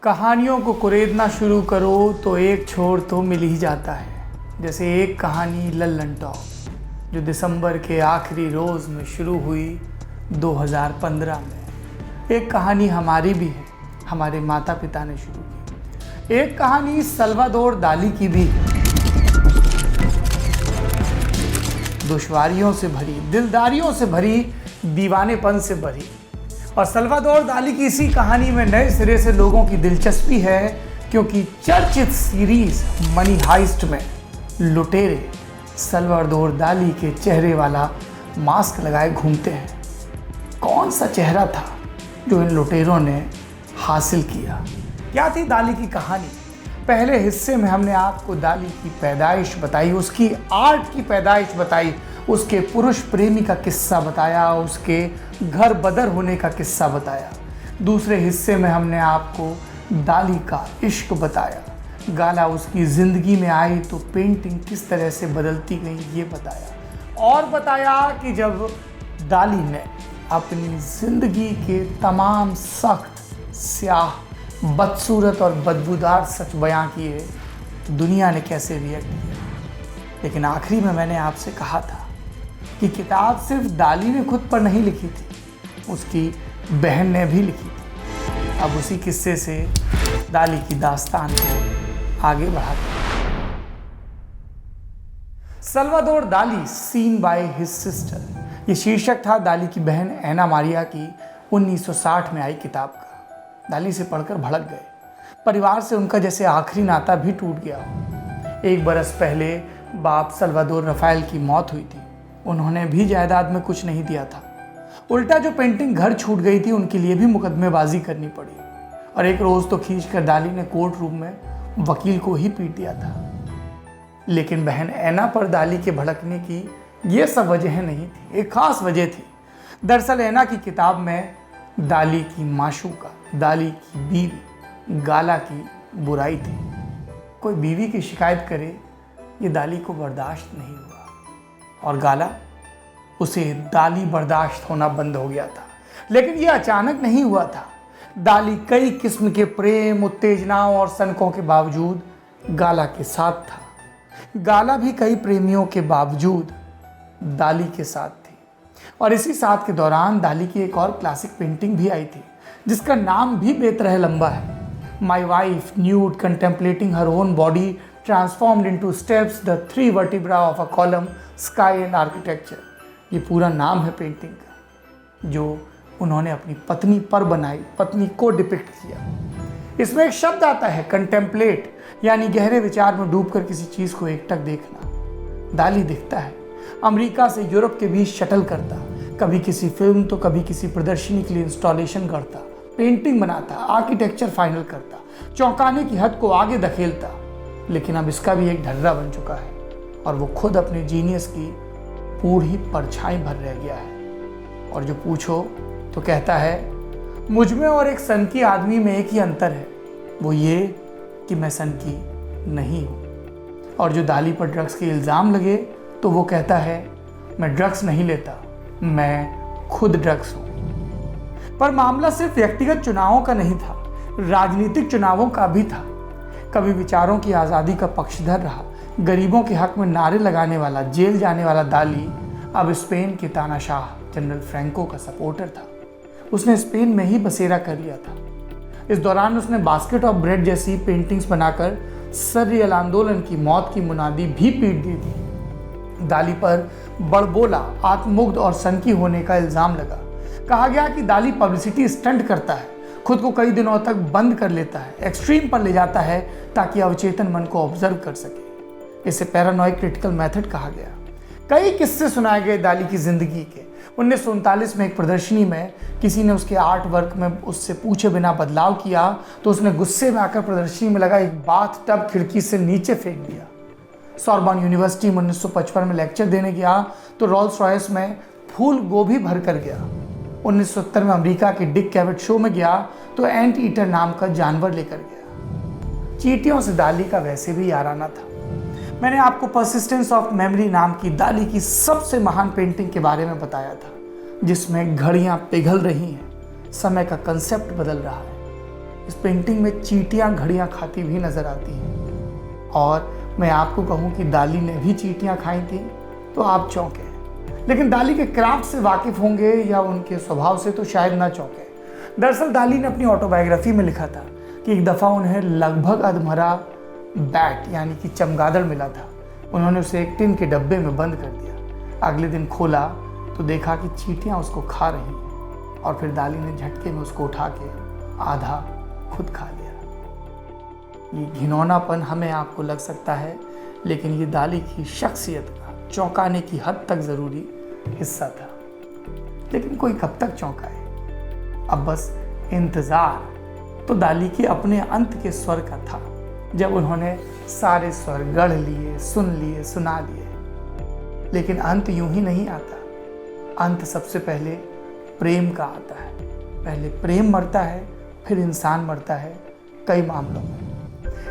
कहानियों को कुरेदना शुरू करो तो एक छोर तो मिल ही जाता है। जैसे एक कहानी लल्लन टॉप जो दिसंबर के आखिरी रोज़ में शुरू हुई 2015 में। एक कहानी हमारी भी है, हमारे माता पिता ने शुरू की। एक कहानी सल्वादोर दाली की भी है, दुश्वारियों से भरी, दिलदारियों से भरी, दीवानेपन से भरी। और सल्वादोर दाली की इसी कहानी में नए सिरे से लोगों की दिलचस्पी है, क्योंकि चर्चित सीरीज मनी हाइस्ट में लुटेरे सल्वादोर दाली के चेहरे वाला मास्क लगाए घूमते हैं। कौन सा चेहरा था जो इन लुटेरों ने हासिल किया? क्या थी दाली की कहानी? पहले हिस्से में हमने आपको दाली की पैदाइश बताई, उसकी आर्ट की पैदाइश बताई, उसके पुरुष प्रेमी का किस्सा बताया, उसके घर बदर होने का किस्सा बताया। दूसरे हिस्से में हमने आपको दाली का इश्क बताया, गाला उसकी ज़िंदगी में आई तो पेंटिंग किस तरह से बदलती गई ये बताया। और बताया कि जब दाली ने अपनी ज़िंदगी के तमाम सख्त, स्याह, बदसूरत और बदबूदार सच बयां किए तो दुनिया ने कैसे रिएक्ट किया। लेकिन आखिरी में मैंने आपसे कहा था कि किताब सिर्फ दाली ने खुद पर नहीं लिखी थी, उसकी बहन ने भी लिखी थी। अब उसी किस्से से दाली की दास्तान को आगे बढ़ाते हैं। सल्वादोर दाली सीन बाय हिज सिस्टर, ये शीर्षक था दाली की बहन एना मारिया की 1960 में आई किताब का। दाली से पढ़कर भड़क गए। परिवार से उनका जैसे आखिरी नाता भी टूट गया हो। 1 बरस पहले बाप सल्वादोर रफाएल की मौत हुई थी। उन्होंने भी जायदाद में कुछ नहीं दिया था। उल्टा जो पेंटिंग घर छूट गई थी उनके लिए भी मुकदमेबाजी करनी पड़ी। और एक रोज़ तो खींचकर दाली ने कोर्ट रूम में वकील को ही पीट दिया था। लेकिन बहन एना पर दाली के भड़कने की ये सब वजह नहीं थी, एक खास वजह थी। दरअसल एना की किताब में दाली की माशूका, दाली की बीवी गाला की बुराई थी। कोई बीवी की शिकायत करे ये दाली को बर्दाश्त नहीं हुआ, और गाला, उसे दाली बर्दाश्त होना बंद हो गया था। लेकिन यह अचानक नहीं हुआ था। दाली कई किस्म के प्रेम, उत्तेजनाओं और सनकों के बावजूद गाला के साथ था। गाला भी कई प्रेमियों के बावजूद दाली के साथ थी। और इसी साथ के दौरान दाली की एक और क्लासिक पेंटिंग भी आई थी, जिसका नाम भी बेतरह लंबा है। My wife nude contemplating her own body transformed into steps the 3 vertebra of a column sky and architecture. ये पूरा नाम है पेंटिंग का, जो उन्होंने अपनी पत्नी पर बनाई, पत्नी को डिपिक्ट किया। इसमें एक शब्द आता है कंटेम्पलेट, यानी गहरे विचार में डूबकर किसी चीज़ को एकटक देखना। दाली दिखता है अमेरिका से यूरोप के बीच शटल करता, कभी किसी फिल्म तो कभी किसी प्रदर्शनी के लिए इंस्टॉलेशन करता, पेंटिंग बनाता, आर्किटेक्चर फाइनल करता, चौंकाने की हद को आगे धकेलता। लेकिन अब इसका भी एक ढर्रा बन चुका है, और वो खुद अपने जीनियस की पूरी परछाई भर रह गया है। और जो पूछो तो कहता है, मुझ में और एक सनकी आदमी में एक ही अंतर है, वो ये कि मैं सनकी नहीं हूँ। और जो दाली पर ड्रग्स के इल्ज़ाम लगे तो वो कहता है, मैं ड्रग्स नहीं लेता, मैं खुद ड्रग्स हूँ। पर मामला सिर्फ व्यक्तिगत चुनावों का नहीं था, राजनीतिक चुनावों का भी था। कभी विचारों की आज़ादी का पक्षधर रहा, गरीबों के हक में नारे लगाने वाला, जेल जाने वाला दाली अब स्पेन के तानाशाह जनरल फ्रैंको का सपोर्टर था। उसने स्पेन में ही बसेरा कर लिया था। इस दौरान उसने बास्केट ऑफ ब्रेड जैसी पेंटिंग्स बनाकर सर्रियल आंदोलन की मौत की मुनादी भी पीट दी थी। दाली पर बड़बोला, आत्ममुग्ध और सनकी होने का इल्ज़ाम लगा। कहा गया कि दाली पब्लिसिटी स्टंट करता है, खुद को कई दिनों तक बंद कर लेता है, एक्सट्रीम पर ले जाता है ताकि अवचेतन मन को ऑब्जर्व कर सके। इसे पैरानॉइड क्रिटिकल मेथड कहा गया। कई किस्से सुनाए गए दाली की ज़िंदगी के। 1939 में एक प्रदर्शनी में किसी ने उसके आर्ट वर्क में उससे पूछे बिना बदलाव किया तो उसने गुस्से में आकर प्रदर्शनी में लगा एक बाथ टब खिड़की से नीचे फेंक दिया। सॉर्बन यूनिवर्सिटी में 1955 में लेक्चर देने गया तो रोल्स रॉयस में फूल गोभी भर कर गया। 1970 में America K Dick cavity show में गया तो एंट ईटर नाम का जानवर लेकर गया। चींटियों से दाली का वैसे भी याराना था। मैंने आपको परसिस्टेंस ऑफ मेमोरी नाम की दाली की सबसे महान पेंटिंग के बारे में बताया था, जिसमें घड़ियां पिघल रही हैं, समय का कंसेप्ट बदल रहा है। इस पेंटिंग में चींटियां घड़ियां खाती हुई नजर आती हैं। और मैं आपको कहूं कि दाली ने भी चींटियां खाई थी तो आप चौंके, लेकिन दाली के क्राफ्ट से वाकिफ होंगे या उनके स्वभाव से तो शायद ना चौंके। दरअसल दाली ने अपनी ऑटोबायोग्राफी में लिखा था कि एक दफ़ा उन्हें लगभग अधमरा बैट यानी कि चमगादड़ मिला था। उन्होंने उसे एक टिन के डब्बे में बंद कर दिया। अगले दिन खोला तो देखा कि चींटियां उसको खा रही हैं और फिर दाली ने झटके में उसको उठा के आधा खुद खा लिया। ये घिनौनापन हमें आपको लग सकता है, लेकिन ये दाली की शख्सियत का चौंकाने की हद तक ज़रूरी हिस्सा था। लेकिन कोई कब तक चौंकाए, अब बस इंतज़ार तो दाली के अपने अंत के स्वर का था, जब उन्होंने सारे स्वर गढ़ लिए, सुन लिए, सुना लिए। लेकिन अंत यूं ही नहीं आता। अंत सबसे पहले प्रेम का आता है। पहले प्रेम मरता है, फिर इंसान मरता है कई मामलों में।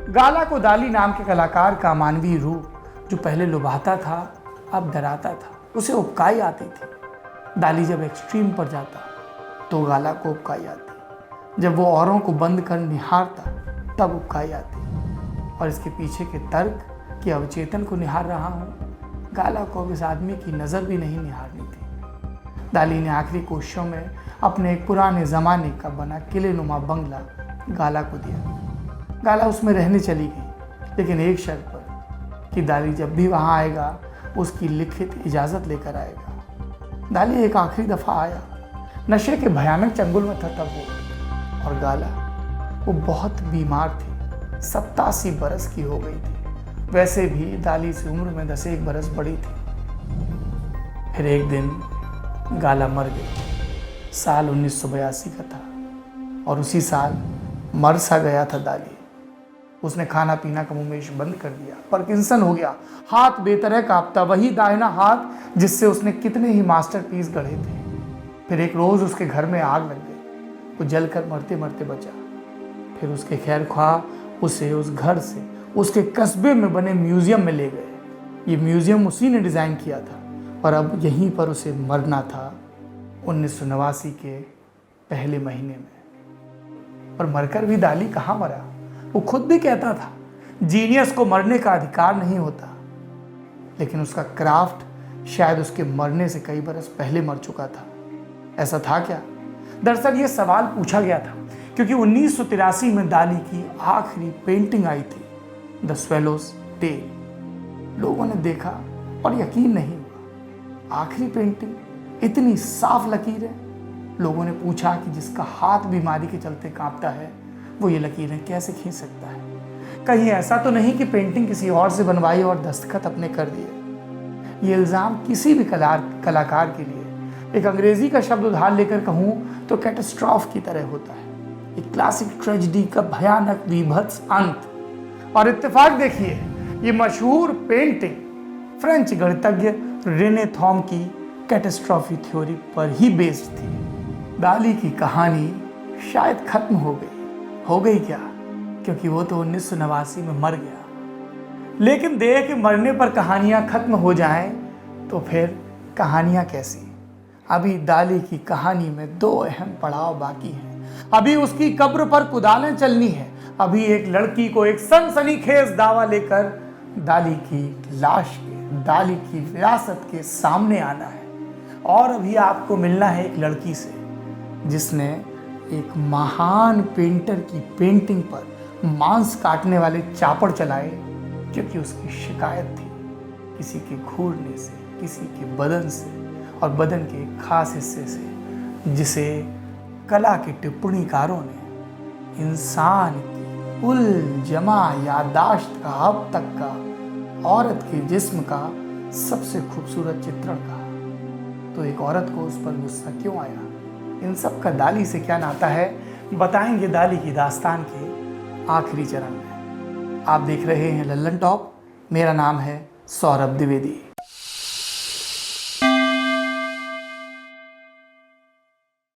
गाला को दाली नाम के कलाकार का मानवीय रूप, जो पहले लुभाता था अब डराता था, उसे उबकाई आती थी। दाली जब एक्सट्रीम पर जाता तो गाला को उबकाई आती। जब वो औरों को बंद कर निहारता तब उबकाई आती। और इसके पीछे के तर्क कि अवचेतन को निहार रहा हूँ, गाला को अब इस आदमी की नज़र भी नहीं निहारनी थी। दाली ने आखिरी कोशिशों में अपने एक पुराने ज़माने का बना किले नुमा बंगला गाला को दिया। गाला उसमें रहने चली गई, लेकिन एक शर्त पर कि दाली जब भी वहाँ आएगा उसकी लिखित इजाज़त लेकर आएगा। दाली एक आखिरी दफ़ा आया, नशे के भयानक चंगुल में था तब वो। और गाला वो बहुत बीमार थी, 87 बरस की हो गई थी। वैसे भी दाली से उम्र में 10 बरस बड़ी थी। फिर एक दिन गाला मर गई। साल 1982 का था और उसी साल मर सा गया था दाली। उसने खाना पीना का मुमेश बंद कर दिया, पार्किंसन हो गया, हाथ बेतरह कांपता, वही दाहिना हाथ जिससे उसने कितने ही मास्टरपीस गढ़े थे। फिर एक रोज उसके घर में आग लग गई, वो जलकर मरते मरते बचा। फिर उसके खैर ख्वाह उसे उस घर से उसके कस्बे में बने म्यूजियम में ले गए। ये म्यूजियम उसी ने डिज़ाइन किया था और अब यहीं पर उसे मरना था 1989 के पहले महीने में। पर मरकर भी दाली कहाँ मरा? वो खुद भी कहता था जीनियस को मरने का अधिकार नहीं होता, लेकिन उसका क्राफ्ट शायद उसके मरने से कई बरस पहले मर चुका था। ऐसा था क्या? दरअसल ये सवाल पूछा गया था क्योंकि 1983 में दाली की आखिरी पेंटिंग आई थी, द स्वेलोज टेल। लोगों ने देखा और यकीन नहीं हुआ। आखिरी पेंटिंग, इतनी साफ लकीरें। लोगों ने पूछा कि जिसका हाथ बीमारी के चलते कांपता है वो ये लकीरें कैसे खींच सकता है? कहीं ऐसा तो नहीं कि पेंटिंग किसी और से बनवाई और दस्तखत अपने कर दिए? ये इल्ज़ाम किसी भी कलाकार के लिए, एक अंग्रेजी का शब्द उधार लेकर कहूँ तो कैटास्ट्रॉफ की तरह होता है, एक क्लासिक ट्रेजेडी का भयानक विभत्स अंत। और इत्तेफाक देखिए, ये मशहूर पेंटिंग फ्रेंच गणितज्ञ रेने थॉम की कैटास्ट्रॉफी थ्योरी पर ही बेस्ड थी। दाली की कहानी शायद खत्म हो गई क्या? क्योंकि वो तो 1989 में मर गया। लेकिन देह के मरने पर कहानियां खत्म हो जाएं तो फिर कहानियां कैसी? अभी दाली की कहानी में 2 अहम पड़ाव बाकी हैं। अभी उसकी कब्र पर कुदालें चलनी है। अभी एक लड़की को एक सनसनीखेज दावा लेकर दाली की लाश के, दाली की विरासत के सामने आना है। और अभी आपको मिलना है एक लड़की से जिसने एक महान पेंटर की पेंटिंग पर मांस काटने वाले चापड़ चलाए, क्योंकि उसकी शिकायत थी किसी के घूरने से, किसी के बदन से, और बदन के एक खास हिस्से से, जिसे कला के टिप्पणीकारों ने इंसान की उल जमा यादाश्त का अब तक का औरत के जिस्म का सबसे खूबसूरत चित्रण कहा। तो एक औरत को उस पर गुस्सा क्यों आया? इन सब का दाली से क्या नाता है, बताएंगे दाली की दास्तान के आखिरी चरण में। आप देख रहे हैं लल्लन टॉप। मेरा नाम है सौरभ द्विवेदी।